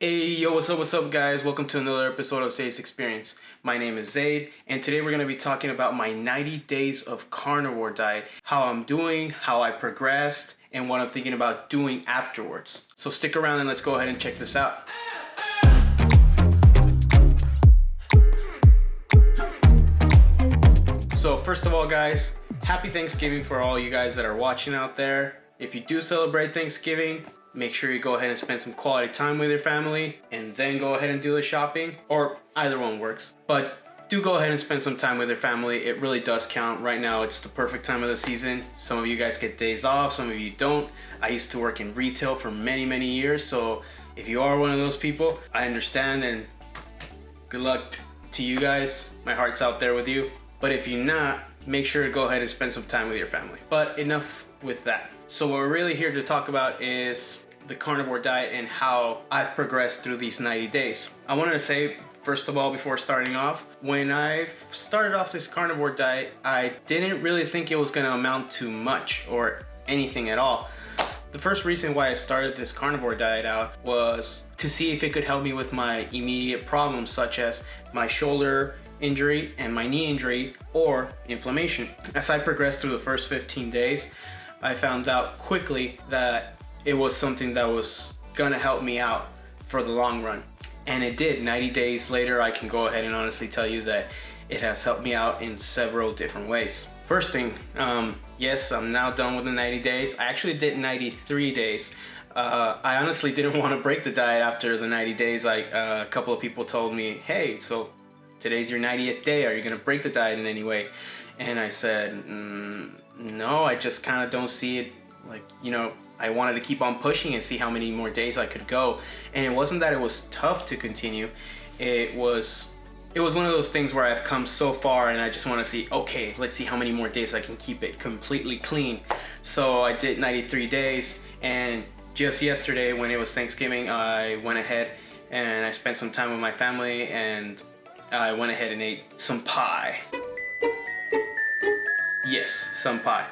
Hey, yo, what's up, guys? Welcome to another episode of Zayd's Experience. My name is Zayd, and today we're going to be talking about my 90 days of carnivore diet, how I'm doing, how I progressed, and what I'm thinking about doing afterwards. So stick around and let's go ahead and check this out. So first of all, guys, happy Thanksgiving for all you guys that are watching out there. If you do celebrate Thanksgiving, make sure you go ahead and spend some quality time with your family and then go ahead and do the shopping, or either one works. But do go ahead and spend some time with your family. It really does count. Right now, it's the perfect time of the season. Some of you guys get days off, some of you don't. I used to work in retail for many years, so if you are one of those people, I understand and good luck to you guys. My heart's out there with you. But if you're not, make sure to go ahead and spend some time with your family. But enough with that. So what we're really here to talk about is the carnivore diet and how I've progressed through these 90 days. I wanted to say, first of all, before starting off, when I started off this carnivore diet, I didn't really think it was going to amount to much or anything at all. The first reason why I started this carnivore diet out was to see if it could help me with my immediate problems, such as my shoulder injury and my knee injury or inflammation. As I progressed through the first 15 days, I found out quickly that it was something that was gonna help me out for the long run. And it did. 90 days later, I can go ahead and honestly tell you that it has helped me out in several different ways. First thing, yes, I'm now done with the 90 days. I actually did 93 days. I honestly didn't want to break the diet after the 90 days. A couple of people told me, hey, so today's your 90th day. Are you gonna break the diet in any way? And I said, no, I just kind of don't see it. Like, I wanted to keep on pushing and see how many more days I could go. And it wasn't that it was tough to continue. It was one of those things where I've come so far and I just want to see, okay, let's see how many more days I can keep it completely clean. So I did 93 days, and just yesterday when it was Thanksgiving, I went ahead and I spent some time with my family, and I went ahead and ate some pie. Yes, some pie.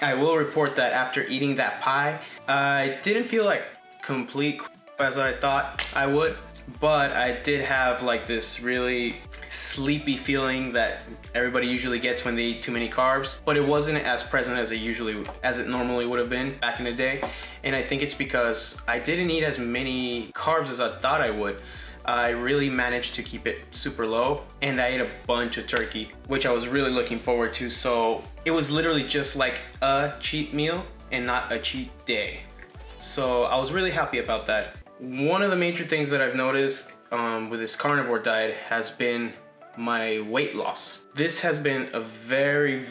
I will report that after eating that pie, I didn't feel like complete as I thought I would, but I did have like this really sleepy feeling that everybody usually gets when they eat too many carbs, but it wasn't as present as it normally would have been back in the day. And I think it's because I didn't eat as many carbs as I thought I would. I really managed to keep it super low, and I ate a bunch of turkey, which I was really looking forward to. So it was literally just like a cheat meal and not a cheat day. So I was really happy about that. One of the major things that I've noticed with this carnivore diet has been my weight loss. This has been a very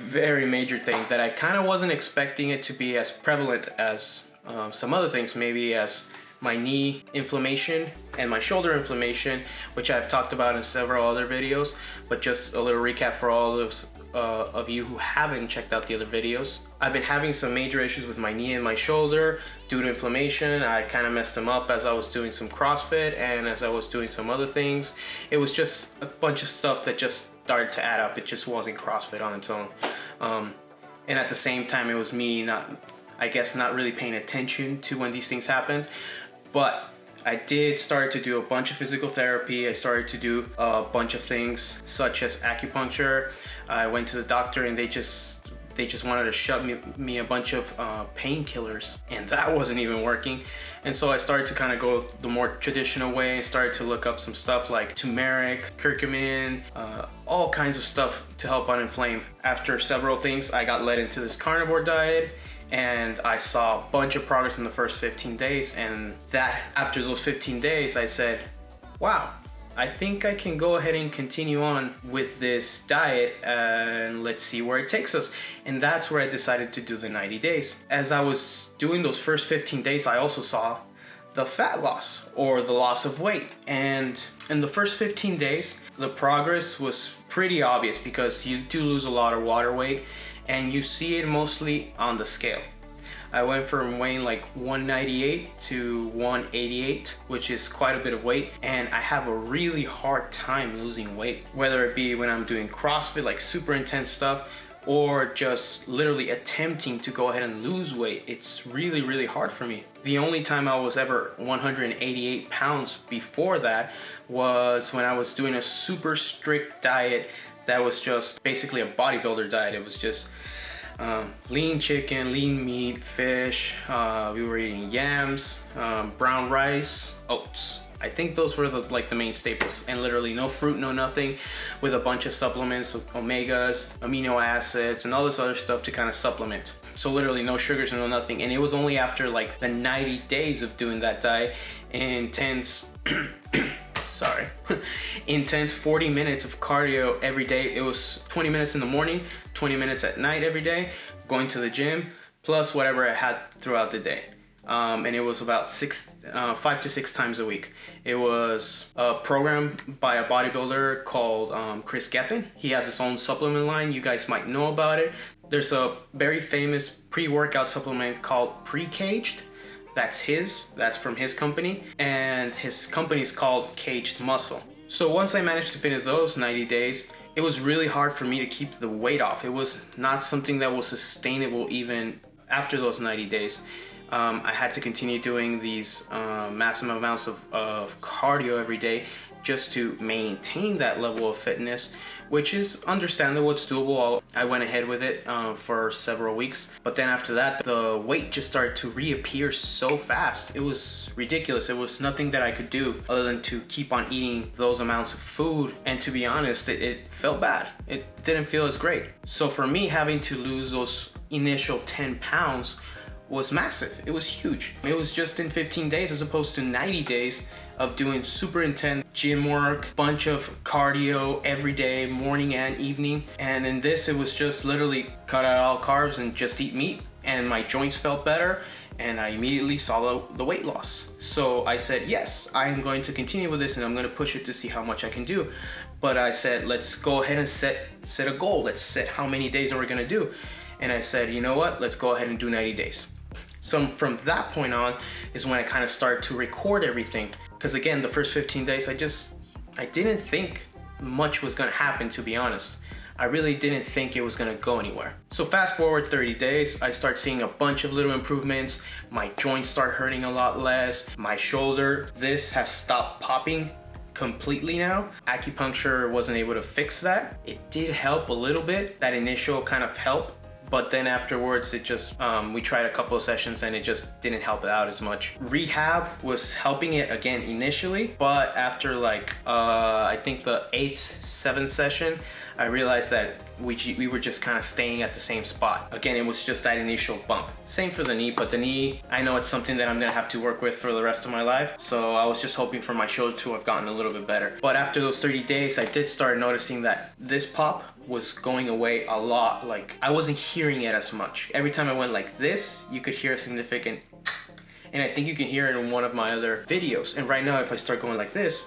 major thing that I kind of wasn't expecting it to be as prevalent as some other things, maybe as my knee inflammation and my shoulder inflammation, which I've talked about in several other videos. But just a little recap for all those of you who haven't checked out the other videos. I've been having some major issues with my knee and my shoulder due to inflammation. I kind of messed them up as I was doing some CrossFit and as I was doing some other things. It was just a bunch of stuff that just started to add up. It just wasn't CrossFit on its own. And at the same time, it was me not really paying attention to when these things happened. But I did start to do a bunch of physical therapy. I started to do a bunch of things such as acupuncture. I went to the doctor and they just wanted to shove me a bunch of painkillers, and that wasn't even working. And so I started to kind of go the more traditional way and started to look up some stuff like turmeric, curcumin, all kinds of stuff to help uninflame. After several things, I got led into this carnivore diet, and I saw a bunch of progress in the first 15 days. And that after those 15 days, I said, wow, I think I can go ahead and continue on with this diet and let's see where it takes us. And that's where I decided to do the 90 days. As I was doing those first 15 days, I also saw the fat loss or the loss of weight. And in the first 15 days, the progress was pretty obvious because you do lose a lot of water weight, and you see it mostly on the scale. I went from weighing like 198 to 188, which is quite a bit of weight, and I have a really hard time losing weight, whether it be when I'm doing CrossFit, like super intense stuff, or just literally attempting to go ahead and lose weight, it's really, really hard for me. The only time I was ever 188 pounds before that was when I was doing a super strict diet that was just basically a bodybuilder diet. It was just lean chicken, lean meat, fish. We were eating yams, brown rice, oats. I think those were the main staples, and literally no fruit, no nothing, with a bunch of supplements, omegas, amino acids, and all this other stuff to kind of supplement. So literally no sugars, no nothing. And it was only after like the 90 days of doing that diet, intense, intense 40 minutes of cardio every day. It was 20 minutes in the morning, 20 minutes at night every day, going to the gym, plus whatever I had throughout the day. And it was about 5 to 6 times a week. It was a program by a bodybuilder called Chris Gethin. He has his own supplement line. You guys might know about it. There's a very famous pre-workout supplement called Pre-Caged. That's from his company, and his company is called Caged Muscle. So once I managed to finish those 90 days, it was really hard for me to keep the weight off. It was not something that was sustainable even after those 90 days. I had to continue doing these massive amounts of cardio every day just to maintain that level of fitness, which is understandable, it's doable. I went ahead with it for several weeks, but then after that, the weight just started to reappear so fast. It was ridiculous. It was nothing that I could do other than to keep on eating those amounts of food, and to be honest, it felt bad. It didn't feel as great. So for me, having to lose those initial 10 pounds was massive. It was huge. It was just in 15 days as opposed to 90 days of doing super intense gym work, bunch of cardio every day, morning and evening. And in this, it was just literally cut out all carbs and just eat meat, and my joints felt better, and I immediately saw the weight loss. So I said, yes, I am going to continue with this, and I'm going to push it to see how much I can do. But I said, let's go ahead and set a goal. Let's set how many days are we going to do. And I said, you know what, let's go ahead and do 90 days. So from that point on is when I kind of started to record everything. Because again, the first 15 days, I didn't think much was gonna happen, to be honest. I really didn't think it was gonna go anywhere. So fast forward 30 days, I start seeing a bunch of little improvements. My joints start hurting a lot less. My shoulder, this has stopped popping completely now. Acupuncture wasn't able to fix that. It did help a little bit, that initial kind of help. But then afterwards, it just, we tried a couple of sessions and it just didn't help it out as much. Rehab was helping it again initially, but after I think the 8th, 7th session, I realized that we were just kind of staying at the same spot. Again, it was just that initial bump. Same for the knee, but the knee, I know it's something that I'm gonna have to work with for the rest of my life. So I was just hoping for my shoulder to have gotten a little bit better. But after those 30 days, I did start noticing that this pop was going away a lot. Like, I wasn't hearing it as much. Every time I went like this, you could hear a significant, and I think you can hear it in one of my other videos. And right now, if I start going like this,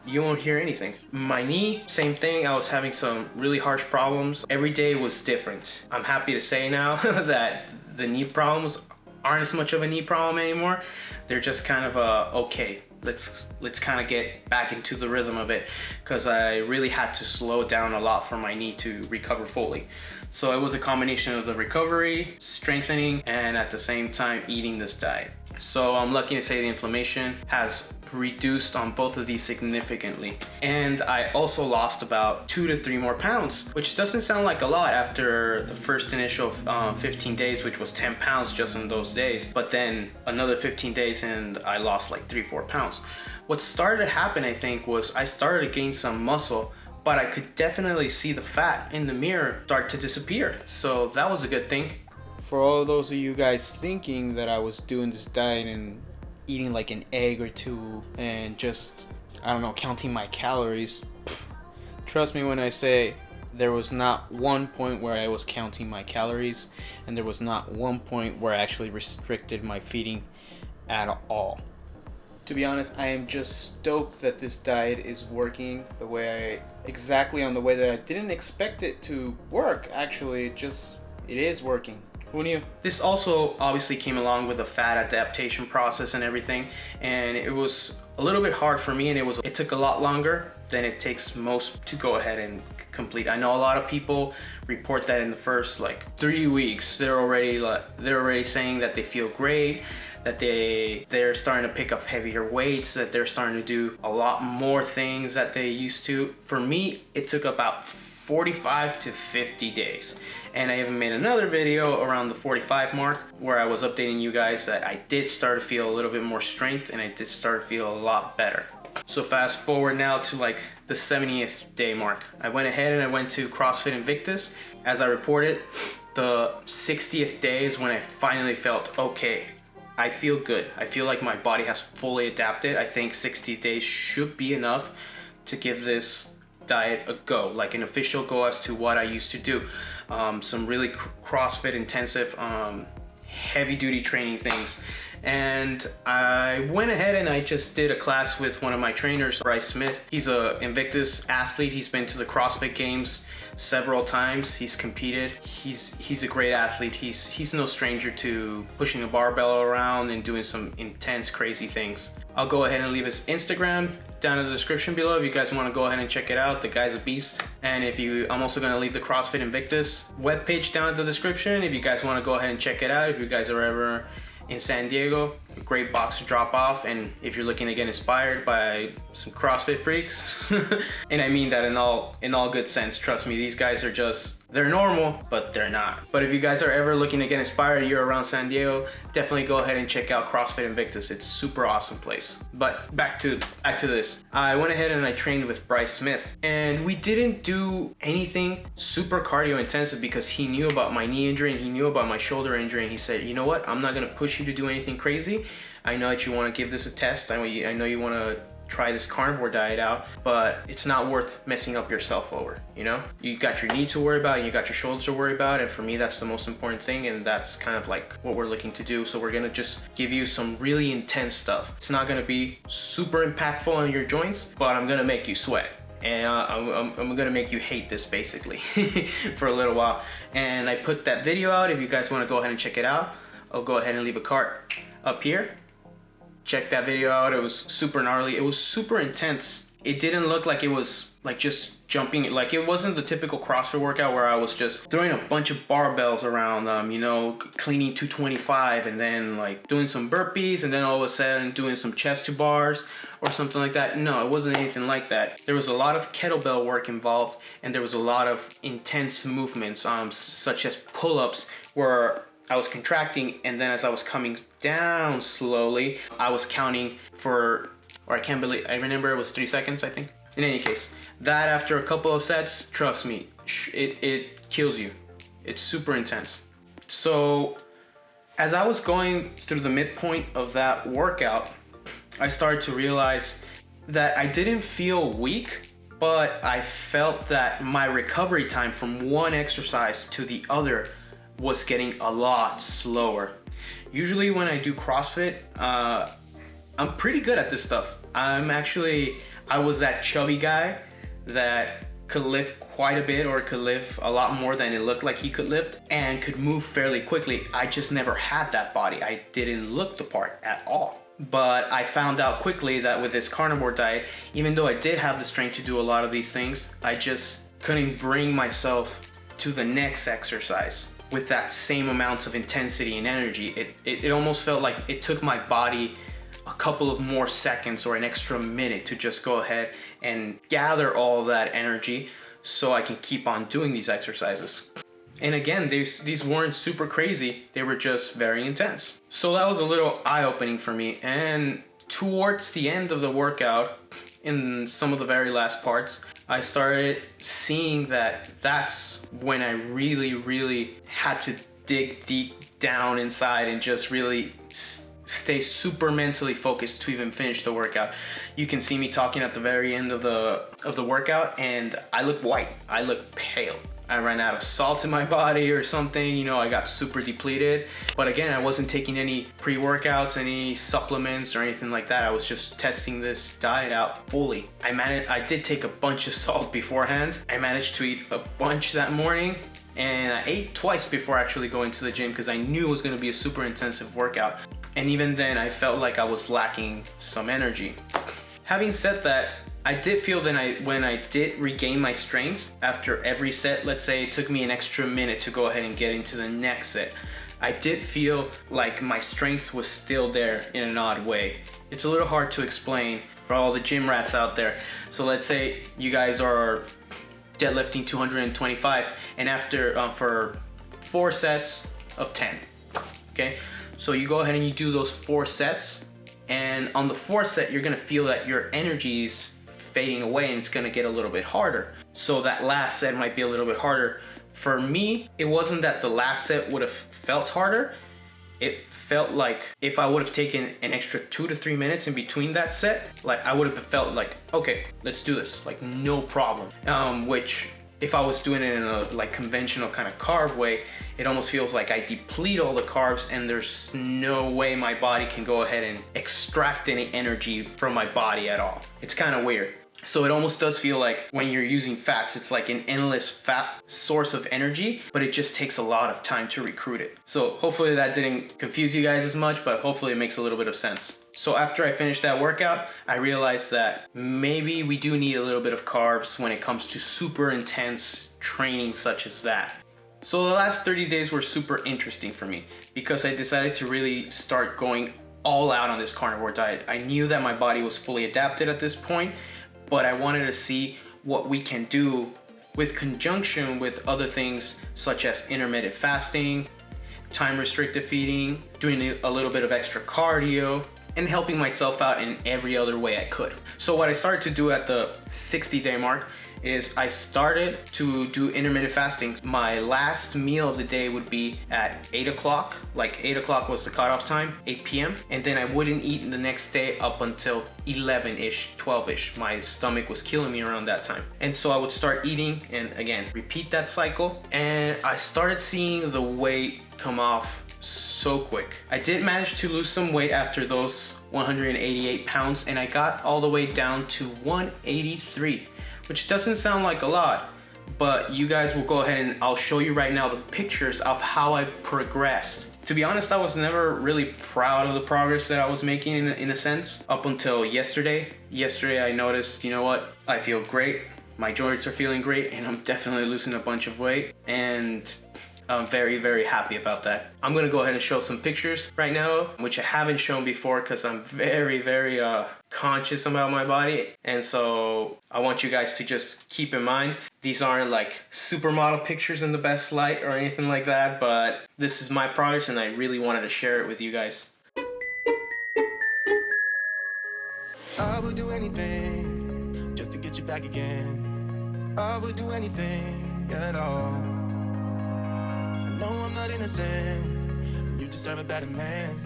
you won't hear anything. My knee, same thing. I was having some really harsh problems. Every day was different. I'm happy to say now that the knee problems aren't as much of a knee problem anymore. They're just kind of okay. Let's kind of get back into the rhythm of it, because I really had to slow down a lot for my knee to recover fully. So it was a combination of the recovery, strengthening, and at the same time eating this diet. So I'm lucky to say the inflammation has reduced on both of these significantly. And I also lost about 2 to 3 more pounds, which doesn't sound like a lot after the first initial 15 days, which was 10 pounds just in those days. But then another 15 days and I lost like 3-4 pounds. What started to happen, I think, was I started to gain some muscle, but I could definitely see the fat in the mirror start to disappear. So that was a good thing. For all those of you guys thinking that I was doing this diet and eating like an egg or 2 and just, I don't know, counting my calories, trust me when I say there was not one point where I was counting my calories, and there was not one point where I actually restricted my feeding at all. To be honest, I am just stoked that this diet is working exactly on the way that I didn't expect it to work. Actually, it is working. Who knew? This also obviously came along with a fat adaptation process and everything, and it was a little bit hard for me, and it took a lot longer than it takes most to go ahead and complete. I know a lot of people report that in the first like 3 weeks, they're already saying that they feel great, that they're starting to pick up heavier weights, that they're starting to do a lot more things that they used to. For me, it took about 45 to 50 days. And I even made another video around the 45 mark where I was updating you guys that I did start to feel a little bit more strength and I did start to feel a lot better. So fast forward now to like the 70th day mark. I went ahead and I went to CrossFit Invictus. As I reported, the 60th day is when I finally felt okay. I feel good. I feel like my body has fully adapted. I think 60 days should be enough to give this diet a go, like an official go as to what I used to do. Some really CrossFit intensive, heavy duty training things. And I went ahead and I just did a class with one of my trainers, Bryce Smith. He's a Invictus athlete. He's been to the CrossFit Games several times. He's competed. He's a great athlete. He's no stranger to pushing a barbell around and doing some intense, crazy things. I'll go ahead and leave his Instagram down in the description below if you guys want to go ahead and check it out. The guy's a beast. And I'm also going to leave the CrossFit Invictus webpage down in the description if you guys want to go ahead and check it out. If you guys are ever in San Diego, a great box to drop off, and if you're looking to get inspired by some CrossFit freaks, and I mean that in all good sense. Trust me, these guys are they're normal, but they're not. But if you guys are ever looking to get inspired, you're around San Diego, definitely go ahead and check out CrossFit Invictus. It's a super awesome place. But back to this. I went ahead and I trained with Bryce Smith, and we didn't do anything super cardio intensive because he knew about my knee injury and he knew about my shoulder injury, and he said, you know what, I'm not gonna push you to do anything crazy. I know that you want to give this a test. I know you want to try this carnivore diet out, but it's not worth messing up yourself over, you know? You got your knee to worry about, and you got your shoulders to worry about, and for me, that's the most important thing, and that's kind of like what we're looking to do. So we're gonna just give you some really intense stuff. It's not gonna be super impactful on your joints, but I'm gonna make you sweat. And I'm gonna make you hate this basically for a little while. And I put that video out. If you guys wanna go ahead and check it out, I'll go ahead and leave a card up here. Check that video out. It was super gnarly. It was super intense. It didn't look like it was like just jumping. Like it wasn't the typical CrossFit workout where I was just throwing a bunch of barbells around, you know, cleaning 225 and then like doing some burpees and then all of a sudden doing some chest to bars or something like that. No, it wasn't anything like that. There was a lot of kettlebell work involved, and there was a lot of intense movements, such as pull-ups, where I was contracting, and then as I was coming down slowly, I was counting for, or I remember it was 3 seconds, I think. In any case, that after a couple of sets, trust me, it kills you. It's super intense. So as I was going through the midpoint of that workout, I started to realize that I didn't feel weak, but I felt that my recovery time from one exercise to the other was getting a lot slower. Usually when I do CrossFit, I'm pretty good at this stuff. I was that chubby guy that could lift quite a bit, or could lift a lot more than it looked like he could lift, and could move fairly quickly. I just never had that body. I didn't look the part at all. But I found out quickly that with this carnivore diet, even though I did have the strength to do a lot of these things, I just couldn't bring myself to the next exercise with that same amount of intensity and energy. It almost felt like it took my body a couple of more seconds or an extra minute to just go ahead and gather all that energy so I can keep on doing these exercises. And again, these weren't super crazy, they were just very intense. So that was a little eye-opening for me. And towards the end of the workout, in some of the very last parts, I started seeing that that's when I really had to dig deep down inside and just really stay super mentally focused to even finish the workout. You can see me talking at the very end of the workout, and I look white, I look pale. I ran out of salt in my body or something, you know, I got super depleted. But again, I wasn't taking any pre-workouts, any supplements or anything like that. I was just testing this diet out fully. I did take a bunch of salt beforehand. I managed to eat a bunch that morning, and I ate twice before actually going to the gym because I knew it was gonna be a super intensive workout. And even then, I felt like I was lacking some energy. Having said that, I did feel that when I did regain my strength after every set, let's say it took me an extra minute to go ahead and get into the next set, I did feel like my strength was still there in an odd way. It's a little hard to explain for all the gym rats out there. So let's say you guys are deadlifting 225 and after for 4 sets of 10, okay? So you go ahead and you do those 4 sets, and on the 4th set, you're gonna feel that your energy is fading away and it's gonna get a little bit harder. So that last set might be a little bit harder. For me, it wasn't that the last set would have felt harder. It felt like if I would have taken an extra 2 to 3 minutes in between that set, like I would have felt like, okay, let's do this, like no problem. Which if I was doing it in a like conventional kind of carb way, it almost feels like I deplete all the carbs and there's no way my body can go ahead and extract any energy from my body at all. It's kind of weird. So it almost does feel like when you're using fats, it's like an endless fat source of energy, but it just takes a lot of time to recruit it. So hopefully that didn't confuse you guys as much, but hopefully it makes a little bit of sense. So after I finished that workout, I realized that maybe we do need a little bit of carbs when it comes to super intense training such as that. So the last 30 days were super interesting for me because I decided to really start going all out on this carnivore diet. I knew that my body was fully adapted at this point, but I wanted to see what we can do with conjunction with other things such as intermittent fasting, time restricted feeding, doing a little bit of extra cardio, and helping myself out in every other way I could. So what I started to do at the 60-day mark is I started to do intermittent fasting. My last meal of the day would be at 8 o'clock, like 8 o'clock was the cutoff time, 8 p.m. And then I wouldn't eat the next day up until 11-ish, 12-ish. My stomach was killing me around that time. And so I would start eating and again, repeat that cycle. And I started seeing the weight come off so quick. I did manage to lose some weight after those 188 pounds and I got all the way down to 183. Which doesn't sound like a lot, but you guys will go ahead and I'll show you right now the pictures of how I progressed. To be honest, I was never really proud of the progress that I was making in a sense up until yesterday. Yesterday I noticed, you know what, I feel great, my joints are feeling great, and I'm definitely losing a bunch of weight, and I'm very, very happy about that. I'm gonna go ahead and show some pictures right now, which I haven't shown before because I'm very, very conscious about my body. And so I want you guys to just keep in mind, these aren't like supermodel pictures in the best light or anything like that, but this is my progress and I really wanted to share it with you guys. I would do anything just to get you back again. I would do anything at all. No, I'm not innocent. You deserve a better man.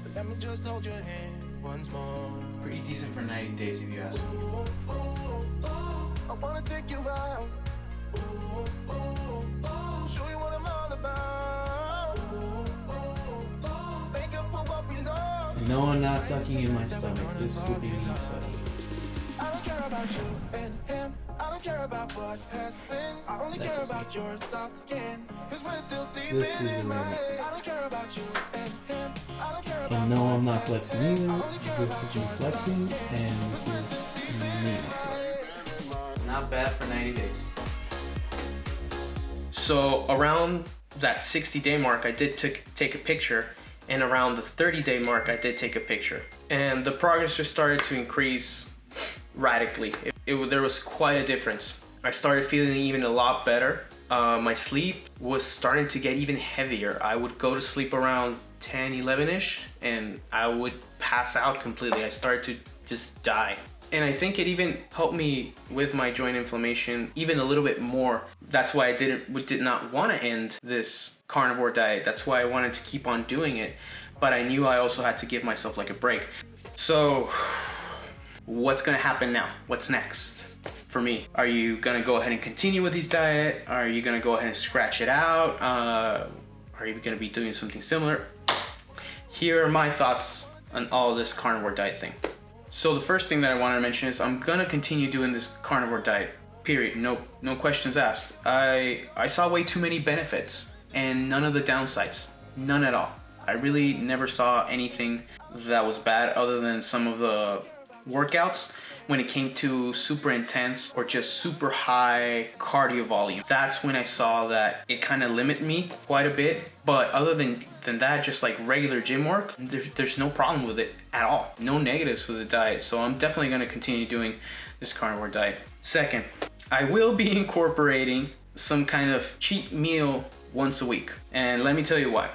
But let me just hold your hand once more. Pretty decent for 90 days if you ask me. Ooh, ooh, ooh, I wanna take you out. Ooh, ooh, ooh, show you what I'm all about. Ooh, ooh, ooh, make up for what we lost. No, I'm not sucking in my stomach. This would be me sucking. I don't care about you and him. I don't care about what has been. I only care about your soft skin. Cause we're still sleeping in my head. I don't care about you and him. I don't care about. And no, I'm not flexing either. This is me flexing, and this is me flexing. Not bad for 90 days. So around that 60-day mark, I did take a picture, and around the 30-day mark, I did take a picture. And the progress just started to increase radically. There was quite a difference. I started feeling even a lot better. My sleep was starting to get even heavier. I would go to sleep around 10, 11-ish, and I would pass out completely. I started to just die. And I think it even helped me with my joint inflammation even a little bit more. That's why I did not want to end this carnivore diet. That's why I wanted to keep on doing it. But I knew I also had to give myself like a break. So what's gonna happen now? What's next for me? Are you gonna go ahead and continue with this diet? Are you gonna go ahead and scratch it out? Are you gonna be doing something similar? Here are my thoughts on all this carnivore diet thing. So the first thing that I want to mention is I'm gonna continue doing this carnivore diet, period. No questions asked. I saw way too many benefits and none of the downsides, none at all. I really never saw anything that was bad other than some of the workouts, when it came to super intense or just super high cardio volume. That's when I saw that it kind of limited me quite a bit. But other than that, just like regular gym work, there's no problem with it at all. No negatives with the diet. So I'm definitely going to continue doing this carnivore diet. Second, I will be incorporating some kind of cheat meal once a week. And let me tell you why.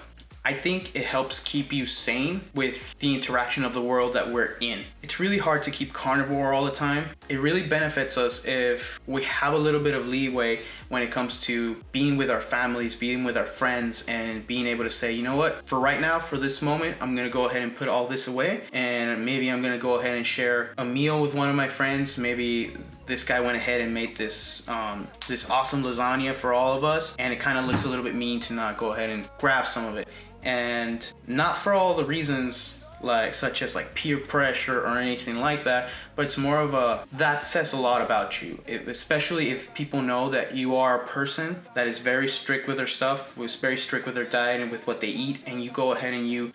I think it helps keep you sane with the interaction of the world that we're in. It's really hard to keep carnivore all the time. It really benefits us if we have a little bit of leeway when it comes to being with our families, being with our friends, and being able to say, you know what, for right now, for this moment, I'm gonna go ahead and put all this away, and maybe I'm gonna go ahead and share a meal with one of my friends. Maybe this guy went ahead and made this awesome lasagna for all of us, and it kind of looks a little bit mean to not go ahead and grab some of it. And not for all the reasons such as peer pressure or anything like that, but it's more of that says a lot about you, especially if people know that you are a person that is very strict with their stuff, was very strict with their diet and with what they eat, and you go ahead and you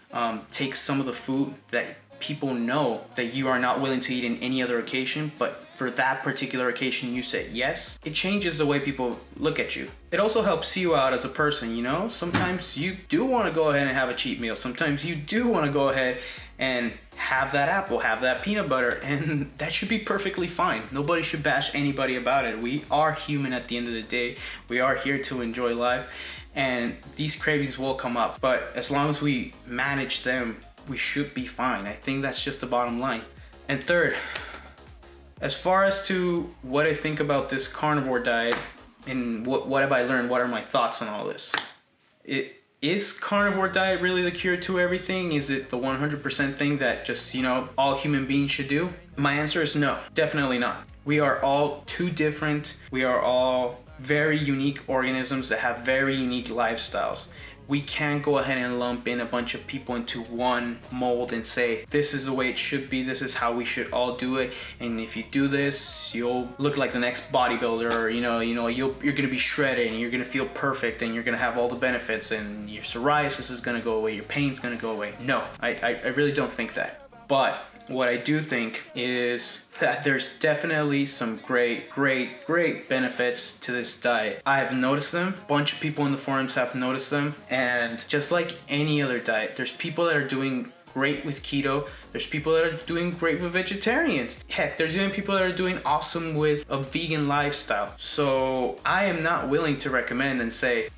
take some of the food that people know that you are not willing to eat in any other occasion, but for that particular occasion you said yes. It changes the way people look at you. It also helps you out as a person, you know? Sometimes you do want to go ahead and have a cheat meal. Sometimes you do want to go ahead and have that apple, have that peanut butter, and that should be perfectly fine. Nobody should bash anybody about it. We are human at the end of the day. We are here to enjoy life, and these cravings will come up, but as long as we manage them, we should be fine. I think that's just the bottom line. And third, as far as to what I think about this carnivore diet and what have I learned, what are my thoughts on all this? Is carnivore diet really the cure to everything? Is it the 100% thing that just, all human beings should do? My answer is no, definitely not. We are all too different. We are all very unique organisms that have very unique lifestyles. We can't go ahead and lump in a bunch of people into one mold and say, this is the way it should be, this is how we should all do it, and if you do this, you'll look like the next bodybuilder, or you're gonna be shredded, and you're gonna feel perfect, and you're gonna have all the benefits, and your psoriasis is gonna go away, your pain's gonna go away. No, I really don't think that. But what I do think is that there's definitely some great benefits to this diet. I have noticed them. A bunch of people in the forums have noticed them. And just like any other diet, there's people that are doing great with keto. There's people that are doing great with vegetarians. Heck, there's even people that are doing awesome with a vegan lifestyle. So I am not willing to recommend and say,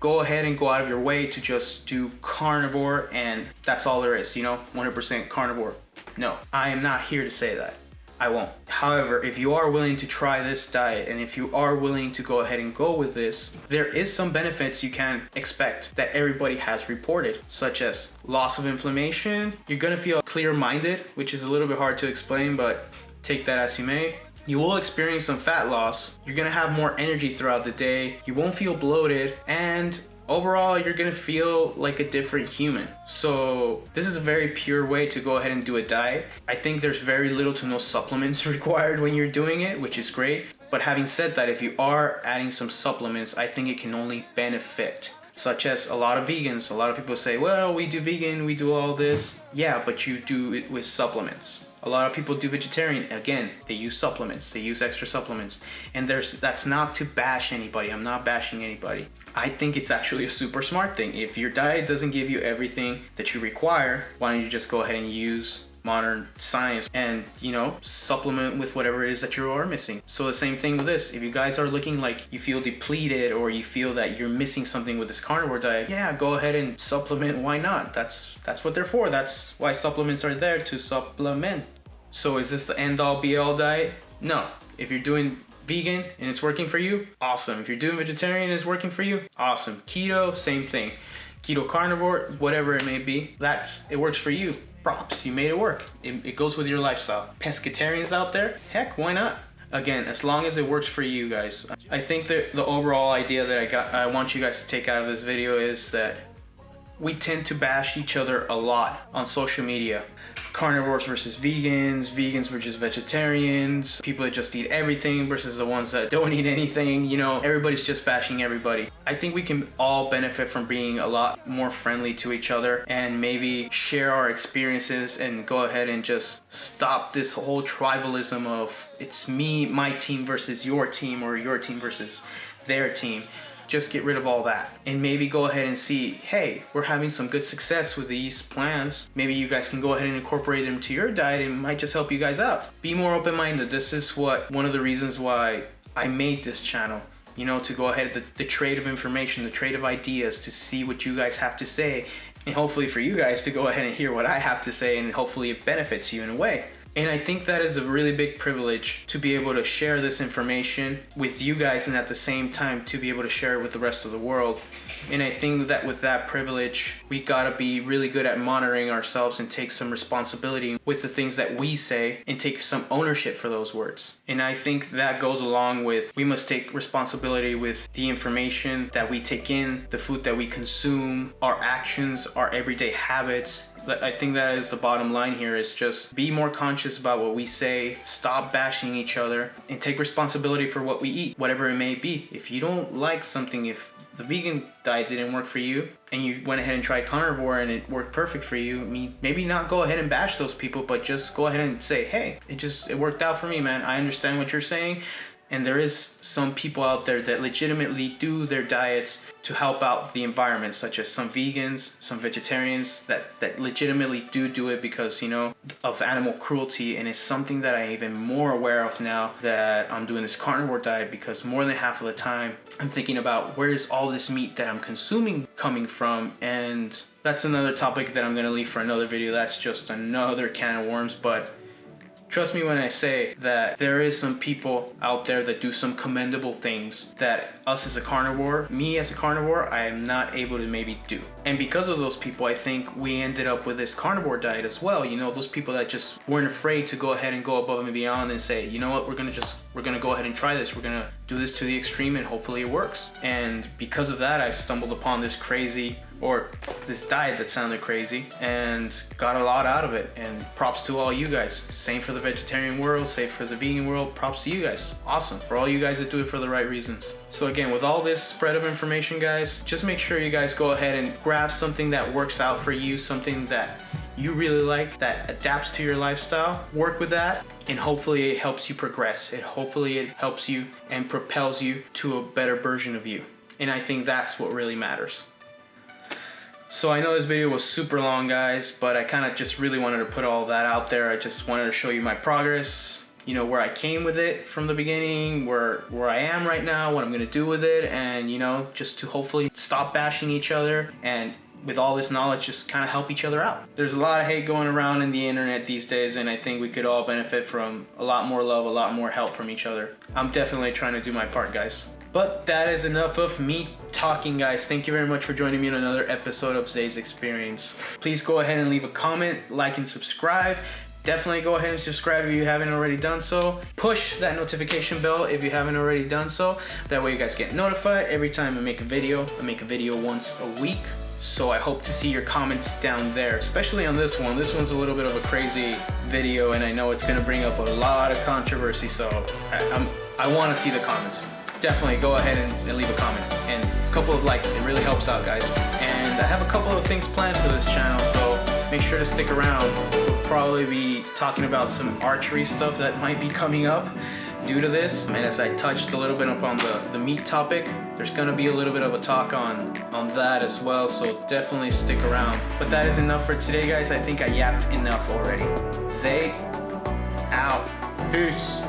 go ahead and go out of your way to just do carnivore and that's all there is, 100% carnivore. No, I am not here to say that. I won't. However, if you are willing to try this diet and if you are willing to go ahead and go with this, there is some benefits you can expect that everybody has reported, such as loss of inflammation. You're gonna feel clear-minded, which is a little bit hard to explain, but take that as you may. You will experience some fat loss. You're gonna have more energy throughout the day. You won't feel bloated, and overall, you're gonna feel like a different human. So this is a very pure way to go ahead and do a diet. I think there's very little to no supplements required when you're doing it, which is great. But having said that, if you are adding some supplements, I think it can only benefit. Such as a lot of vegans, a lot of people say, well, we do vegan, we do all this. Yeah, but you do it with supplements. A lot of people do vegetarian. Again, they use supplements. They use extra supplements. And that's not to bash anybody. I'm not bashing anybody. I think it's actually a super smart thing. If your diet doesn't give you everything that you require, why don't you just go ahead and use modern science and, supplement with whatever it is that you are missing. So the same thing with this. If you guys are looking like you feel depleted or you feel that you're missing something with this carnivore diet, yeah, go ahead and supplement. Why not? That's what they're for. That's why supplements are there, to supplement. So is this the end all be all diet? No. If you're doing vegan and it's working for you, awesome. If you're doing vegetarian and it's working for you, awesome. Keto, same thing. Keto, carnivore, whatever it may be, it works for you. Props, you made it work. It goes with your lifestyle. Pescatarians out there, heck, why not? Again, as long as it works for you guys. I think that the overall idea that I want you guys to take out of this video is that we tend to bash each other a lot on social media. carnivores versus vegans, vegans versus vegetarians, people that just eat everything versus the ones that don't eat anything. You know, everybody's just bashing everybody. I think we can all benefit from being a lot more friendly to each other and maybe share our experiences and go ahead and just stop this whole tribalism of it's me, my team versus your team, or your team versus their team. Just get rid of all that and maybe go ahead and see, hey, we're having some good success with these plans. Maybe you guys can go ahead and incorporate them to your diet and it might just help you guys out. Be more open-minded. This is one of the reasons why I made this channel, you know, to go ahead, the trade of information, the trade of ideas, to see what you guys have to say, and hopefully for you guys to go ahead and hear what I have to say, and hopefully it benefits you in a way. And I think that is a really big privilege to be able to share this information with you guys and at the same time to be able to share it with the rest of the world. And I think that with that privilege, we gotta be really good at monitoring ourselves and take some responsibility with the things that we say and take some ownership for those words. And I think that goes along with, we must take responsibility with the information that we take in, the food that we consume, our actions, our everyday habits. I think that is the bottom line here, is just be more conscious about what we say, stop bashing each other, and take responsibility for what we eat, whatever it may be. If you don't like something, if the vegan diet didn't work for you and you went ahead and tried carnivore and it worked perfect for you, I mean, maybe not go ahead and bash those people, but just go ahead and say, hey, it worked out for me, man. I understand what you're saying. And there is some people out there that legitimately do their diets to help out the environment, such as some vegans, some vegetarians that legitimately do it because, you know, of animal cruelty. And it's something that I'm even more aware of now that I'm doing this carnivore diet, because more than half of the time I'm thinking about where is all this meat that I'm consuming coming from. And that's another topic that I'm going to leave for another video. That's just another can of worms. But trust me when I say that there is some people out there that do some commendable things that us as a carnivore, me as a carnivore, I am not able to maybe do. And because of those people, I think we ended up with this carnivore diet as well. You know, those people that just weren't afraid to go ahead and go above and beyond and say, you know what, we're gonna go ahead and try this. We're gonna do this to the extreme and hopefully it works. And because of that, I stumbled upon this diet that sounded crazy and got a lot out of it. And props to all you guys. Same for the vegetarian world, same for the vegan world. Props to you guys. Awesome. For all you guys that do it for the right reasons. So again, with all this spread of information, guys, just make sure you guys go ahead and grab something that works out for you, something that you really like, that adapts to your lifestyle. Work with that, and hopefully it helps you progress. Hopefully it helps you and propels you to a better version of you. And I think that's what really matters. So I know this video was super long, guys, but I kind of just really wanted to put all that out there. I just wanted to show you my progress, you know, where I came with it from the beginning, where I am right now, what I'm gonna do with it, and, you know, just to hopefully stop bashing each other, and with all this knowledge, just kind of help each other out. There's a lot of hate going around in the internet these days, and I think we could all benefit from a lot more love, a lot more help from each other. I'm definitely trying to do my part, guys. But that is enough of me talking, guys. Thank you very much for joining me on another episode of Zay's Experience. Please go ahead and leave a comment, like, and subscribe. Definitely go ahead and subscribe if you haven't already done so. Push that notification bell if you haven't already done so. That way you guys get notified every time I make a video. I make a video once a week. So I hope to see your comments down there, especially on this one. This one's a little bit of a crazy video, and I know it's gonna bring up a lot of controversy, so I wanna see the comments. Definitely go ahead and leave a comment and a couple of likes. It really helps out, guys. And I have a couple of things planned for this channel, so make sure to stick around. We'll probably be talking about some archery stuff that might be coming up due to this. And as I touched a little bit up on the meat topic, there's gonna be a little bit of a talk on that as well, so definitely stick around. But that is enough for today, guys. I think I yapped enough already. Zay out. Peace.